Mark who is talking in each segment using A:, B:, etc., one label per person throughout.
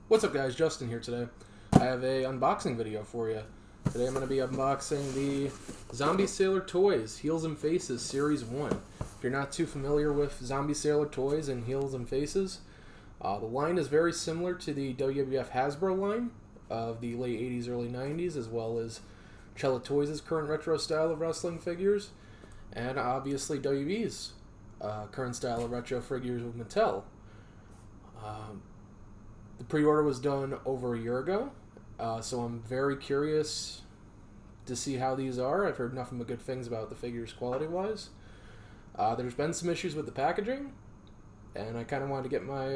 A: What's up guys, Justin here today. I have a unboxing video for you. Today I'm going to be unboxing the Zombie Sailor Toys Heels and Faces Series 1. If you're not too familiar with Zombie Sailor Toys and Heels and Faces, the line is very similar to the WWF Hasbro line of the late 80s, early 90s, as well as Cella Toys' current retro style of wrestling figures, and obviously WWE's current style of retro figures with Mattel. The pre-order was done over a year ago, so I'm very curious to see how these are. I've heard nothing but good things about the figures quality-wise. There's been some issues with the packaging, and I kind of wanted to get my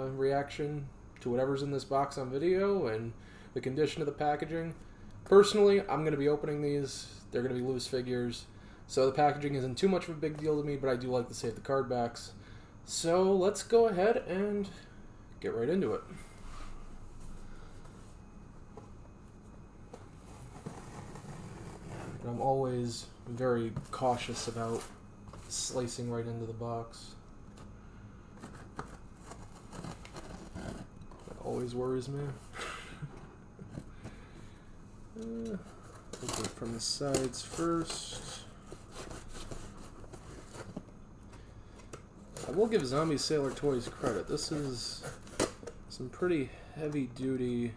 A: reaction to whatever's in this box on video and the condition of the packaging. Personally, I'm going to be opening these. They're going to be loose figures, so the packaging isn't too much of a big deal to me, but I do like to save the card backs. So let's go ahead and get right into it. I'm always very cautious about slicing right into the box. That always worries me. Open it from the sides first. I will give Zombie Sailor Toys credit. This is some pretty heavy-duty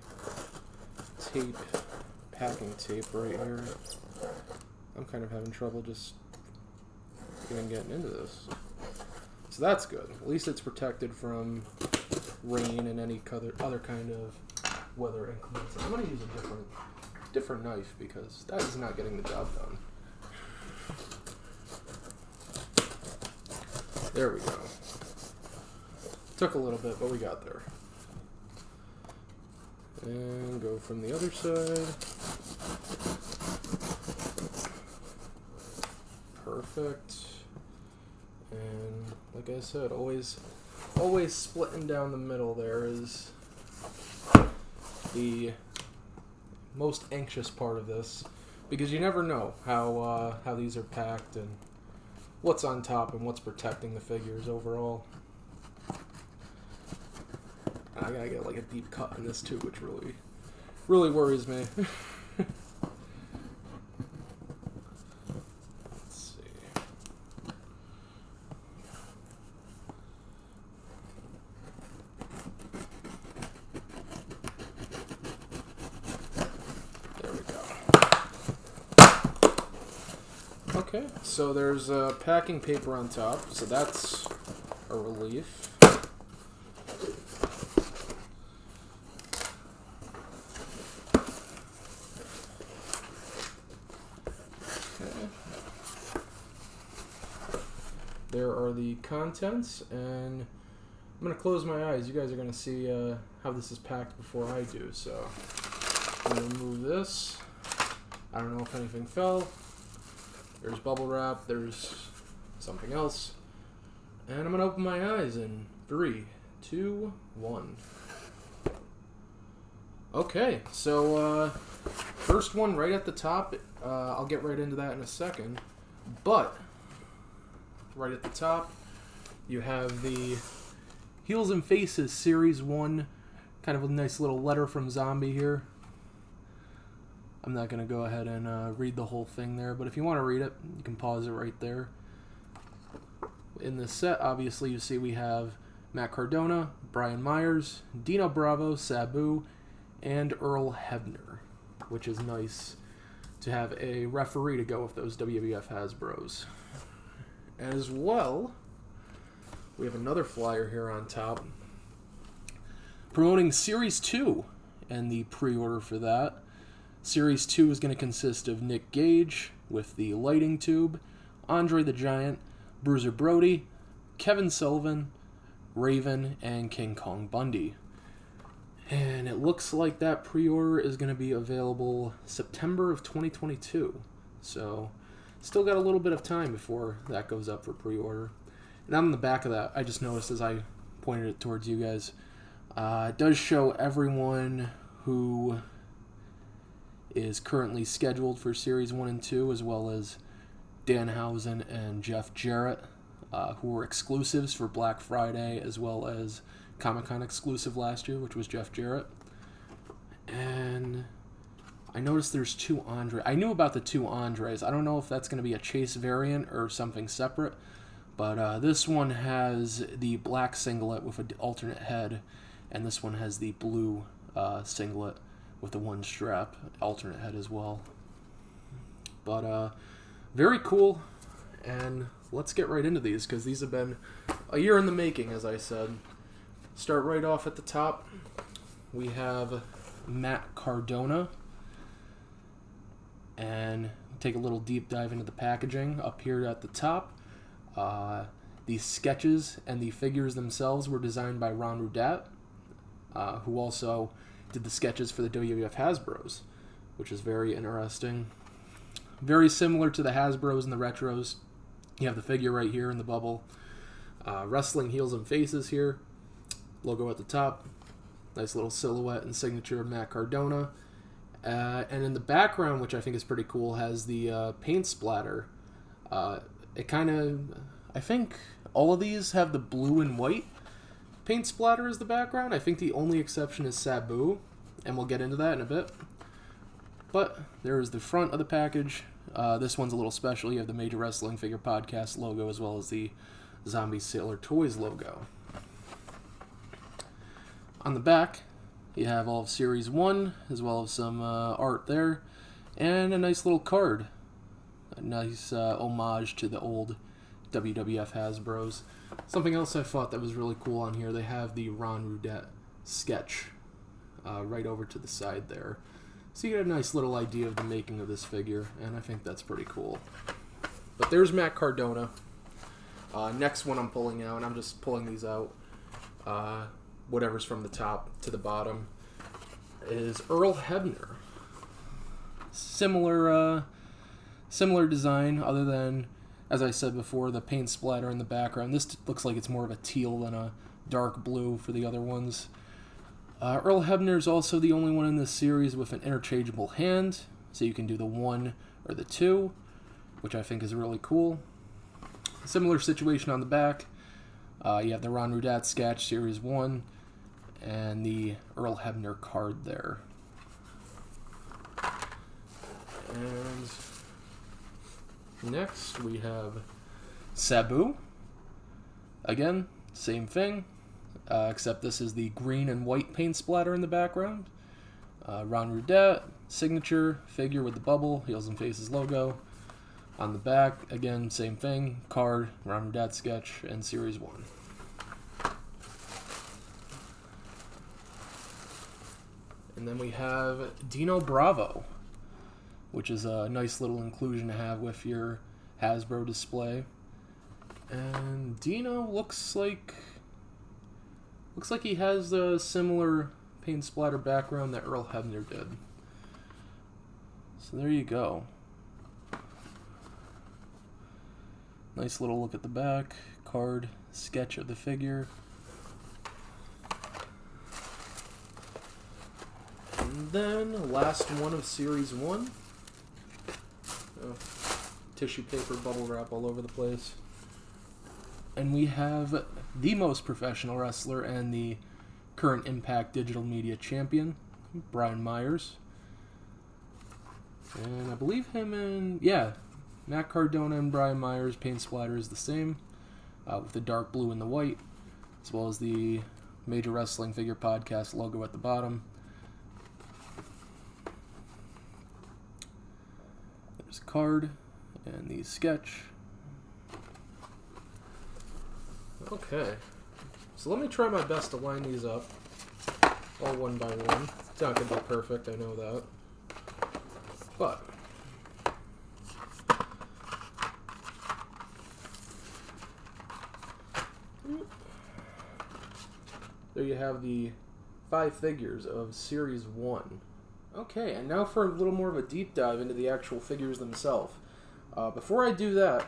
A: tape, packing tape right here. I'm kind of having trouble just getting into this. So that's good. At least it's protected from rain and any other kind of weather inclements. I'm going to use a different knife because that is not getting the job done. There we go. Took a little bit, but we got there. And go from the other side. Perfect. And like I said, always splitting down the middle there is the most anxious part of this, because you never know how these are packed and what's on top and what's protecting the figures overall. I gotta get like a deep cut in this too, which really worries me. Okay, so there's packing paper on top, so that's a relief. Okay. There are the contents, and I'm going to close my eyes. You guys are going to see how this is packed before I do, so I'm going to remove this. I don't know if anything fell. There's bubble wrap, there's something else. And I'm going to open my eyes in 3, 2, 1. Okay, so first one right at the top. I'll get right into that in a second. But right at the top, you have the Heels and Faces Series 1. Kind of a nice little letter from Zombie here. I'm not going to go ahead and read the whole thing there, but if you want to read it, you can pause it right there. In this set, obviously, you see we have Matt Cardona, Brian Myers, Dino Bravo, Sabu, and Earl Hebner, which is nice to have a referee to go with those WWF Hasbros. As well, we have another flyer here on top promoting Series 2 and the pre-order for that. Series 2 is going to consist of Nick Gage with the lighting tube, Andre the Giant, Bruiser Brody, Kevin Sullivan, Raven, and King Kong Bundy. And it looks like that pre-order is going to be available September of 2022. So, still got a little bit of time before that goes up for pre-order. And on the back of that, I just noticed as I pointed it towards you guys, it does show everyone who is currently scheduled for Series 1 and 2, as well as Danhausen and Jeff Jarrett, who were exclusives for Black Friday, as well as Comic-Con exclusive last year, which was Jeff Jarrett. And I noticed there's 2 Andre. I knew about the 2 Andres. I don't know if that's going to be a Chase variant or something separate. But this one has the black singlet with an alternate head, and this one has the blue singlet with the 1 strap, alternate head as well. But very cool, and let's get right into these, because these have been a year in the making, as I said. Start right off at the top. We have Matt Cardona, and take a little deep dive into the packaging. Up here at the top, the sketches and the figures themselves were designed by Ron Rudat, who also did the sketches for the WWF Hasbros, which is very interesting. Very similar to the Hasbros and the Retros. You have the figure right here in the bubble. Wrestling Heels and Faces here. Logo at the top. Nice little silhouette and signature of Matt Cardona. And in the background, which I think is pretty cool, has the paint splatter. It kind of... I think all of these have the blue and white paint splatter as the background. I think the only exception is Sabu, and we'll get into that in a bit. But there is the front of the package. This one's a little special. You have the Major Wrestling Figure Podcast logo as well as the Zombie Sailor Toys logo. On the back, you have all of Series 1, as well as some art there, and a nice little card. A nice homage to the old WWF Hasbros. Something else I thought that was really cool on here, they have the Ron Rudat sketch right over to the side there. So you get a nice little idea of the making of this figure, and I think that's pretty cool. But there's Matt Cardona. Next one I'm pulling out, and I'm just pulling these out, whatever's from the top to the bottom, is Earl Hebner. Similar design, other than, as I said before, the paint splatter in the background. This looks like it's more of a teal than a dark blue for the other ones. Earl Hebner is also the only one in this series with an interchangeable hand, so you can do the 1 or the 2, which I think is really cool. Similar situation on the back. You have the Ron Rudat sketch, Series 1, and the Earl Hebner card there. And next we have Sabu. Again, same thing, except this is the green and white paint splatter in the background. Ron Rudat, signature, figure with the bubble, Heels and Faces logo. On the back, again, same thing, card, Ron Rudat sketch, and Series 1. And then we have Dino Bravo, which is a nice little inclusion to have with your Hasbro display. And Dino looks like he has a similar paint splatter background that Earl Hebner did. So there you go. Nice little look at the back, card, sketch of the figure. And then, last one of Series 1. Oh, tissue paper, bubble wrap all over the place. And we have the most professional wrestler and the current Impact Digital Media champion, Bryan Myers. And I believe him and... yeah, Matt Cardona and Bryan Myers, paint splatter is the same, with the dark blue and the white, as well as the Major Wrestling Figure Podcast logo at the bottom. There's a card and the sketch. Okay, so let me try my best to line these up, all one by one. It's not going to be perfect, I know that. But there you have the 5 figures of Series 1. Okay, and now for a little more of a deep dive into the actual figures themselves. Before I do that,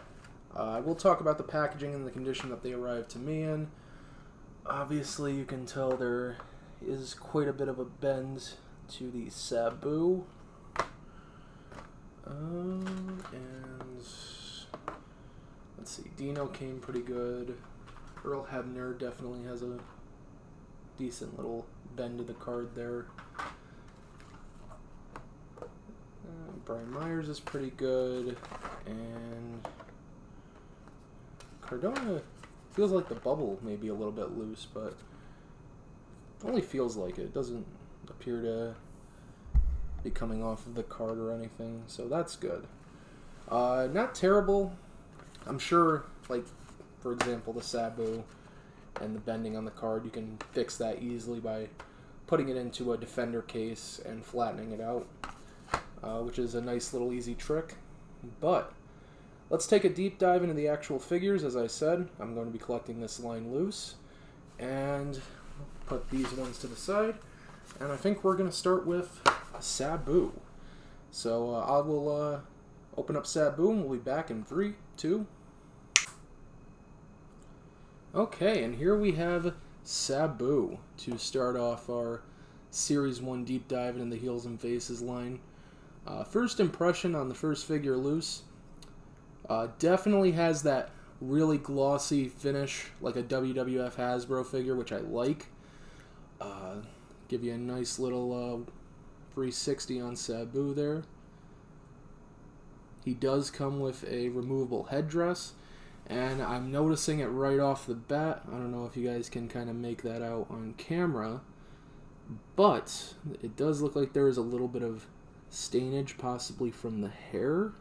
A: I will talk about the packaging and the condition that they arrived to me in. Obviously, you can tell there is quite a bit of a bend to the Sabu. And let's see, Dino came pretty good. Earl Hebner definitely has a decent little bend to the card there. Brian Myers is pretty good, and Cardona feels like the bubble may be a little bit loose, but only feels like it. It doesn't appear to be coming off of the card or anything, so that's good. Not terrible. I'm sure, like, for example, the Sabu and the bending on the card, you can fix that easily by putting it into a defender case and flattening it out, which is a nice little easy trick. But let's take a deep dive into the actual figures. As I said, I'm going to be collecting this line loose, and put these ones to the side, and I think we're going to start with Sabu. So I will open up Sabu, and we'll be back in 3, 2. Okay, and here we have Sabu to start off our Series 1 deep dive into the Heels and Faces line. First impression on the first figure loose, definitely has that really glossy finish like a WWF Hasbro figure, which I like. Give you a nice little 360 on Sabu there. He does come with a removable headdress, and I'm noticing it right off the bat. I don't know if you guys can kind of make that out on camera, but it does look like there is a little bit of stainage, possibly from the hair,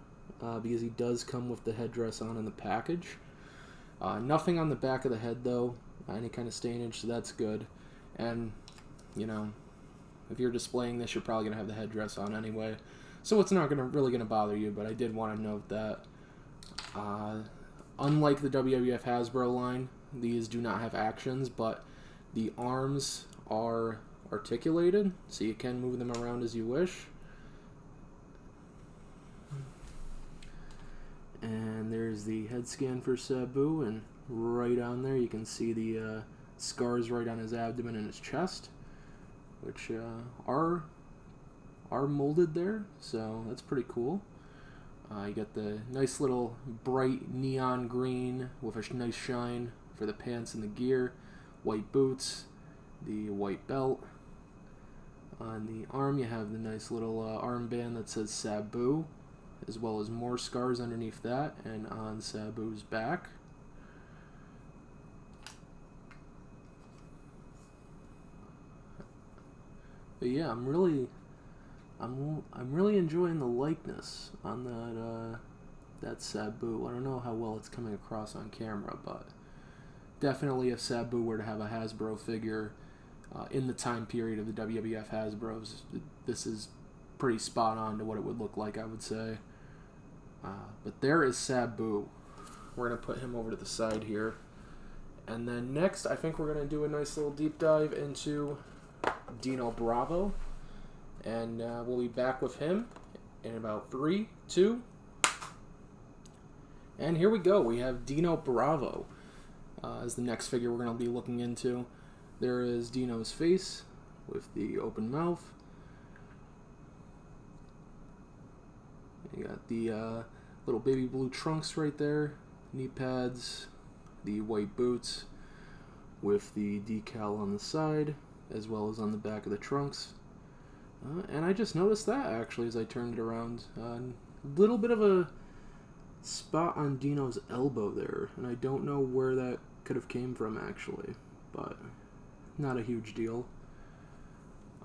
A: because he does come with the headdress on in the package. Nothing on the back of the head, though, any kind of stainage, so that's good. And, you know, if you're displaying this, you're probably going to have the headdress on anyway, so it's not really going to bother you, but I did want to note that. Unlike the WWF Hasbro line, these do not have actions, but the arms are articulated, so you can move them around as you wish. And there's the head scan for Sabu, and right on there you can see the scars right on his abdomen and his chest, which are molded there, so that's pretty cool. You got the nice little bright neon green with a nice shine for the pants and the gear, white boots, the white belt. On the arm you have the nice little armband that says Sabu, as well as more scars underneath that and on Sabu's back. But yeah, I'm really enjoying the likeness on that Sabu. I don't know how well it's coming across on camera, but definitely if Sabu were to have a Hasbro figure in the time period of the WWF Hasbros, this is pretty spot on to what it would look like, I would say. But there is Sabu. We're going to put him over to the side here. And then next, I think we're going to do a nice little deep dive into Dino Bravo. And we'll be back with him in about 3, 2. And here we go. We have Dino Bravo as the next figure we're going to be looking into. There is Dino's face with the open mouth. You got the little baby blue trunks right there, knee pads, the white boots with the decal on the side, as well as on the back of the trunks. And I just noticed that, actually, as I turned it around. A little bit of a spot on Dino's elbow there, and I don't know where that could have came from, actually, but not a huge deal.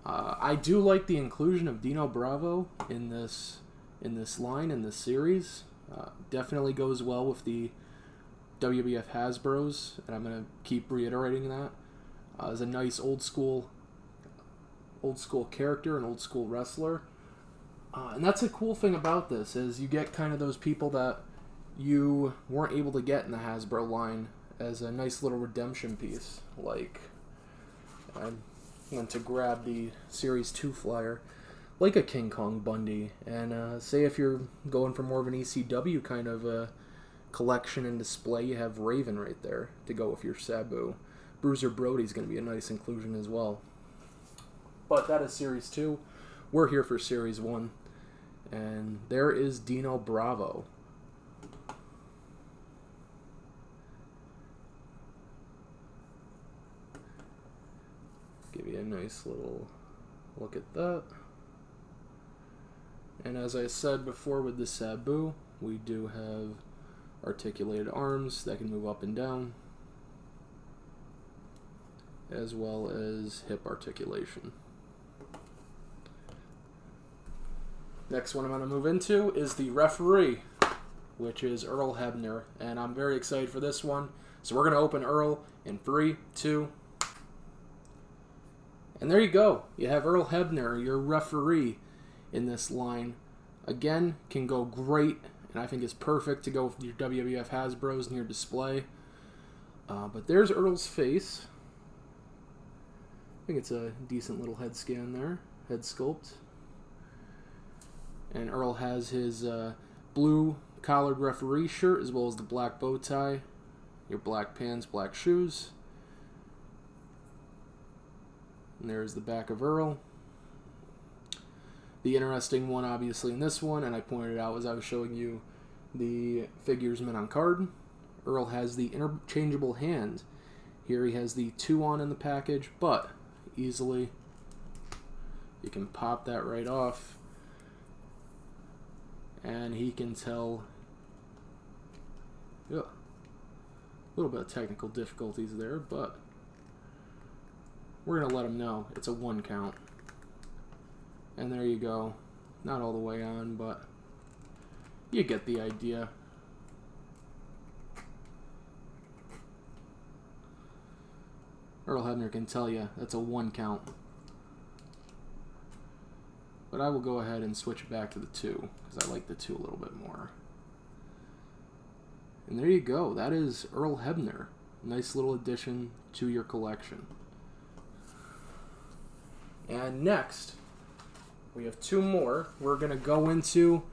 A: I do like the inclusion of Dino Bravo in this line, in this series. Definitely goes well with the WWF Hasbros, and I'm going to keep reiterating that. As a nice old school character, an old school wrestler. And that's a cool thing about this, is you get kind of those people that you weren't able to get in the Hasbro line as a nice little redemption piece. Like, I went to grab the Series 2 flyer, like a King Kong Bundy, and say if you're going for more of an ECW kind of a collection and display, you have Raven right there to go with your Sabu. Bruiser Brody's going to be a nice inclusion as well. But that is Series 2. We're here for Series 1. And there is Dino Bravo. nice little look at that. And as I said before with the Sabu, we do have articulated arms that can move up and down, as well as hip articulation. Next one I'm going to move into is the referee, which is Earl Hebner, and I'm very excited for this one. So we're going to open Earl in 3, 2, and there you go. You have Earl Hebner, your referee, in this line. Again, can go great, and I think it's perfect to go with your WWF Hasbros in your display. But there's Earl's face. I think it's a decent little head scan there, head sculpt. And Earl has his blue collared referee shirt as well as the black bow tie, your black pants, black shoes. And there's the back of Earl. The interesting one, obviously, in this one, and I pointed out as I was showing you the figures mint on card, Earl has the interchangeable hand. Here he has the 2-on in the package, but easily you can pop that right off, and he can tell. Yeah, a little bit of technical difficulties there, but we're going to let him know it's a 1 count. And there you go. Not all the way on, but you get the idea. Earl Hebner can tell you that's a 1 count. But I will go ahead and switch it back to the 2, because I like the 2 a little bit more. And there you go. That is Earl Hebner. Nice little addition to your collection. And next, we have 2 more. We're going to go into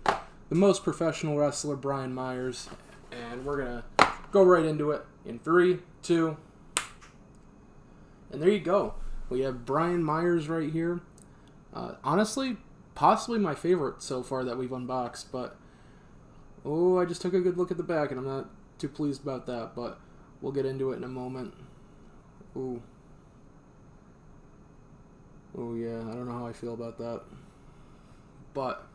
A: the most professional wrestler, Brian Myers, and we're going to go right into it in 3, 2, and there you go. We have Brian Myers right here. Honestly, possibly my favorite so far that we've unboxed, but I just took a good look at the back, and I'm not too pleased about that, but we'll get into it in a moment. Oh yeah, I don't know how I feel about that. But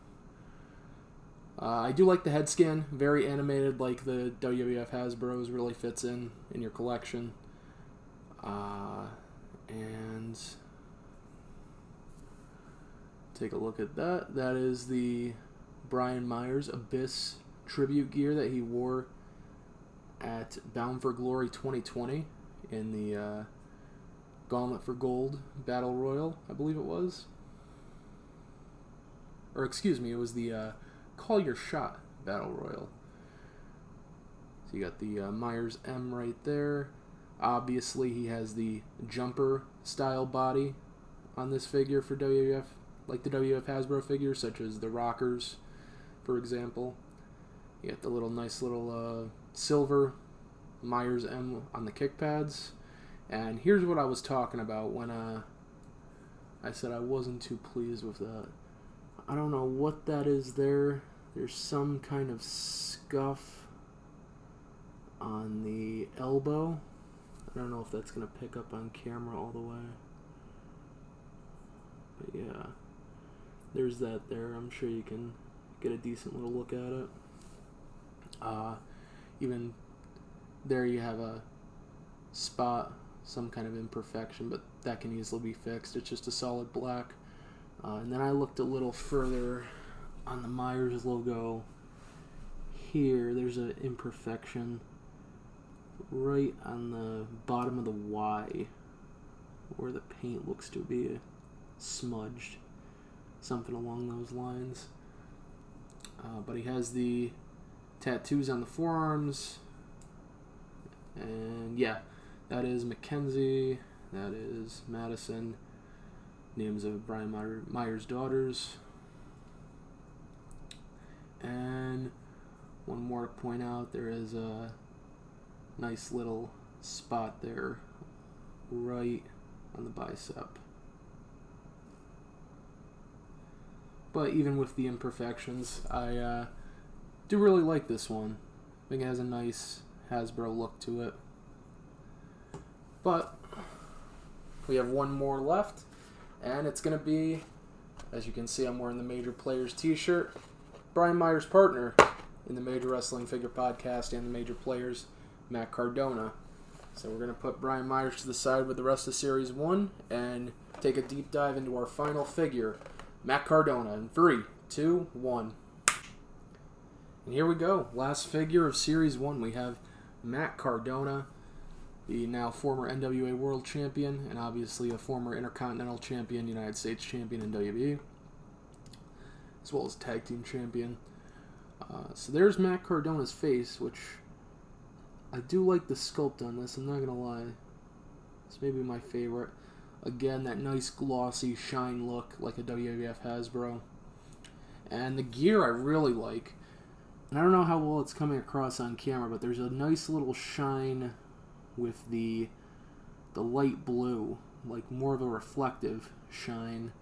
A: I do like the head scan, very animated, like the WWF Hasbros, really fits in your collection. And take a look at that. That is the Brian Myers Abyss tribute gear that he wore at Bound for Glory 2020 in the Gauntlet for Gold Battle Royal, I believe it was. Or excuse me, it was the Call Your Shot Battle Royal. So you got the Myers M right there. Obviously, he has the jumper style body on this figure for WWF, like the WWF Hasbro figures, such as the Rockers, for example. You got the nice little silver Myers M on the kick pads. And here's what I was talking about when I said I wasn't too pleased with that. I don't know what that is there. There's some kind of scuff on the elbow. I don't know if that's going to pick up on camera all the way. But yeah, there's that there. I'm sure you can get a decent little look at it. Even there you have a spot, some kind of imperfection, but that can easily be fixed. It's just a solid black. And then I looked a little further on the Myers logo. Here, there's an imperfection right on the bottom of the Y, where the paint looks to be smudged. Something along those lines. But he has the tattoos on the forearms. And yeah, that is Mackenzie. That is Madison. Names of Brian Myers' daughters. And one more to point out, there is a nice little spot there right on the bicep. But even with the imperfections, I do really like this one. I think it has a nice Hasbro look to it. But we have one more left, And it's going to be, as you can see, I'm wearing the Major Players t-shirt. Brian Myers' partner in the Major Wrestling Figure Podcast and the Major Players, Matt Cardona. So we're going to put Brian Myers to the side with the rest of Series 1 and take a deep dive into our final figure, Matt Cardona, in 3, 2, 1. And here we go. Last figure of Series 1. We have Matt Cardona, the now former NWA World Champion, and obviously a former Intercontinental Champion, United States Champion in WWE, as well as Tag Team Champion. So there's Matt Cardona's face, which I do like the sculpt on this, I'm not going to lie. It's maybe my favorite. Again, that nice glossy shine look like a WWF Hasbro. And the gear I really like. And I don't know how well it's coming across on camera, but there's a nice little shine with the light blue, like more of a reflective shine.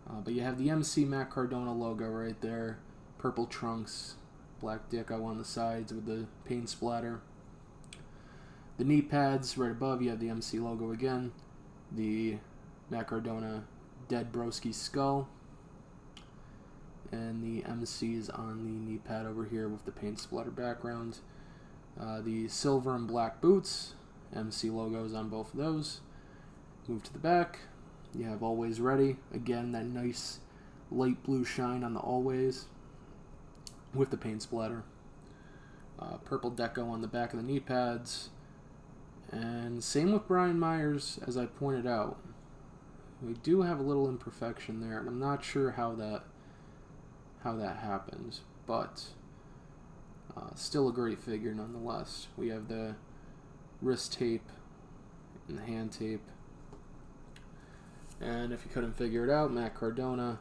A: But you have the MC Matt Cardona logo right there, purple trunks, black deco on the sides with the paint splatter. The knee pads right above, you have the MC logo again, the Matt Cardona Dead Broski skull, and the MC's on the knee pad over here with the paint splatter background. The silver and black boots, MC logos on both of those. Move to the back, you have Always Ready, again that nice light blue shine on the Always with the paint splatter. Purple deco on the back of the knee pads, and same with Brian Myers, as I pointed out. We do have a little imperfection there, and I'm not sure how that happens, but still a great figure nonetheless. We have the wrist tape and the hand tape. And if you couldn't figure it out, Matt Cardona,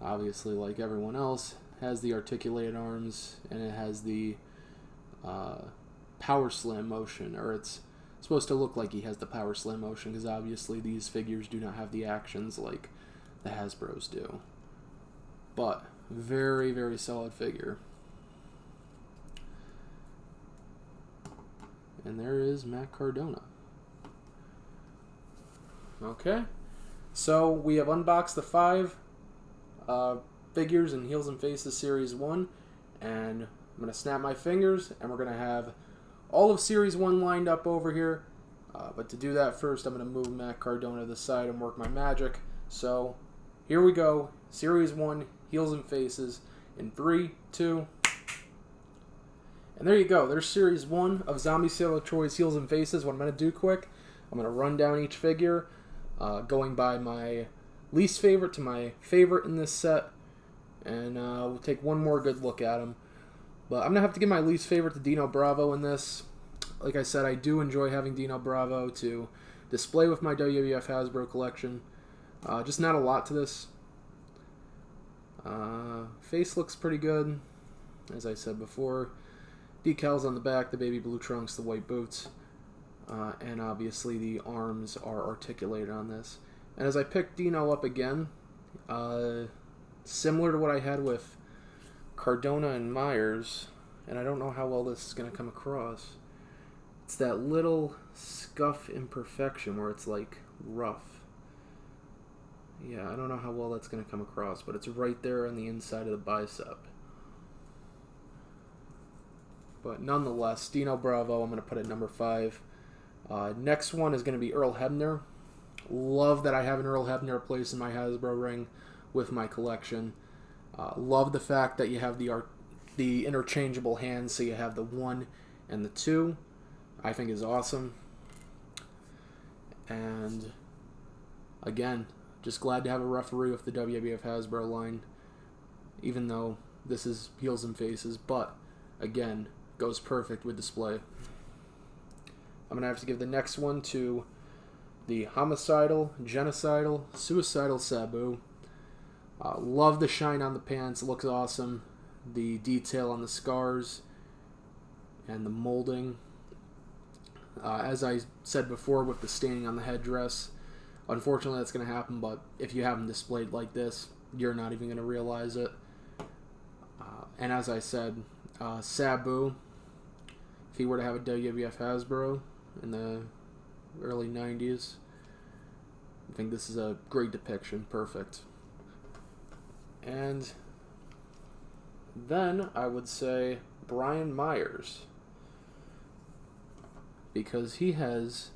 A: obviously like everyone else, has the articulated arms, and it has the power slam motion, or it's supposed to look like he has the power slam motion, because obviously these figures do not have the actions like the Hasbros do. But very, very solid figure. And there is Matt Cardona. Okay, so we have unboxed the 5 figures in Heels and Faces Series 1, and I'm going to snap my fingers, and we're going to have all of Series 1 lined up over here. But to do that first, I'm going to move Matt Cardona to the side and work my magic. So here we go, Series 1, Heels and Faces, in 3, 2, and there you go. There's Series 1 of Zombie Sailor Troy's Heels and Faces. What I'm going to do quick, I'm going to run down each figure, going by my least favorite to my favorite in this set, and we'll take one more good look at them. But I'm going to have to give my least favorite to Dino Bravo in this. Like I said, I do enjoy having Dino Bravo to display with my WWF Hasbro collection. Just not a lot to this. Face looks pretty good, as I said before. Decals on the back, the baby blue trunks, the white boots, and obviously the arms are articulated on this. And as I pick Dino up again, similar to what I had with Cardona and Myers, and I don't know how well this is going to come across, it's that little scuff imperfection where it's like rough. Yeah, I don't know how well that's going to come across, but it's right there on the inside of the bicep. But nonetheless, Dino Bravo, I'm going to put at number 5. Next one is going to be Earl Hebner. Love that I have an Earl Hebner place in my Hasbro ring with my collection. Love the fact that you have the interchangeable hands, so you have the 1 and the 2. I think is awesome. And again, just glad to have a referee with the WWF Hasbro line, even though this is Heels and Faces, but again, goes perfect with display. I'm going to have to give the next one to the homicidal, genocidal, suicidal Sabu. Love the shine on the pants. It looks awesome. The detail on the scars and the molding. As I said before with the staining on the headdress, unfortunately that's going to happen, but if you have them displayed like this, you're not even going to realize it. And as I said, Sabu, if he were to have a WWF Hasbro in the early 90s, I think this is a great depiction. Perfect. And then I would say Brian Myers, because he has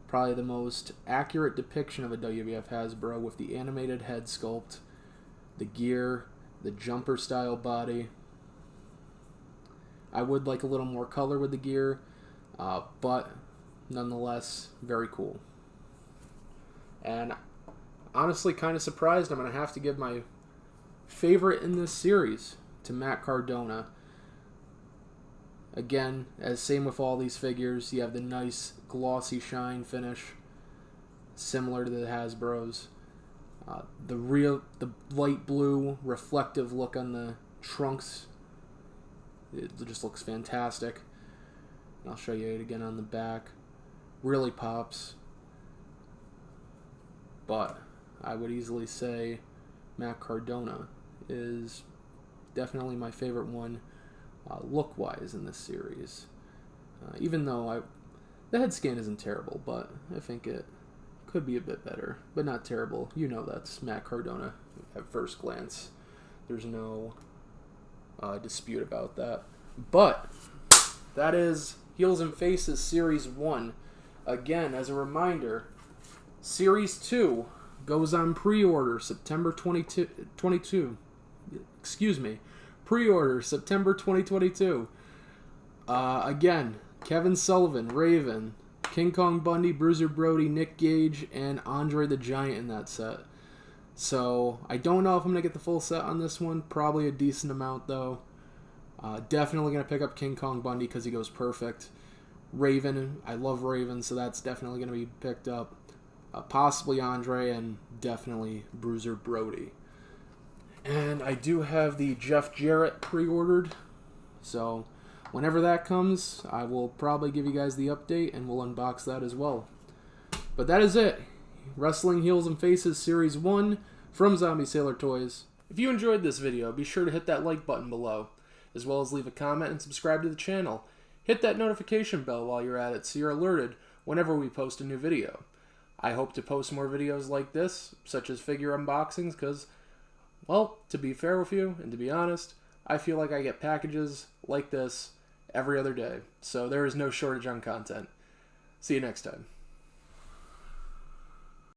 A: probably the most accurate depiction of a WWF Hasbro with the animated head sculpt, the gear, the jumper style body. I would like a little more color with the gear, but nonetheless, very cool. And honestly, kind of surprised I'm going to have to give my favorite in this series to Matt Cardona. Again, as same with all these figures, you have the nice glossy shine finish, similar to the Hasbro's. The light blue reflective look on the trunks, it just looks fantastic. I'll show you it again on the back. Really pops. But I would easily say Matt Cardona is definitely my favorite one look-wise in this series. Even though the head scan isn't terrible, but I think it could be a bit better, but not terrible. You know that's Matt Cardona at first glance. There's no dispute about that. But that is Heels and Faces Series 1. Again, as a reminder, Series 2 goes on pre-order September 22. Excuse me. Pre-order September 2022. Again, Kevin Sullivan, Raven, King Kong Bundy, Bruiser Brody, Nick Gage, and Andre the Giant in that set. So, I don't know if I'm going to get the full set on this one. Probably a decent amount, though. Definitely going to pick up King Kong Bundy because he goes perfect. Raven, I love Raven, so that's definitely going to be picked up. Possibly Andre, and definitely Bruiser Brody. And I do have the Jeff Jarrett pre-ordered, so whenever that comes, I will probably give you guys the update, and we'll unbox that as well. But that is it. Wrestling Heels and Faces Series 1 from Zombie Sailor Toys. If you enjoyed this video, be sure to hit that like button below, as well as leave a comment and subscribe to the channel. Hit that notification bell while you're at it so you're alerted whenever we post a new video. I hope to post more videos like this, such as figure unboxings, because, well, to be fair with you, and to be honest, I feel like I get packages like this every other day, so there is no shortage on content. See you next time.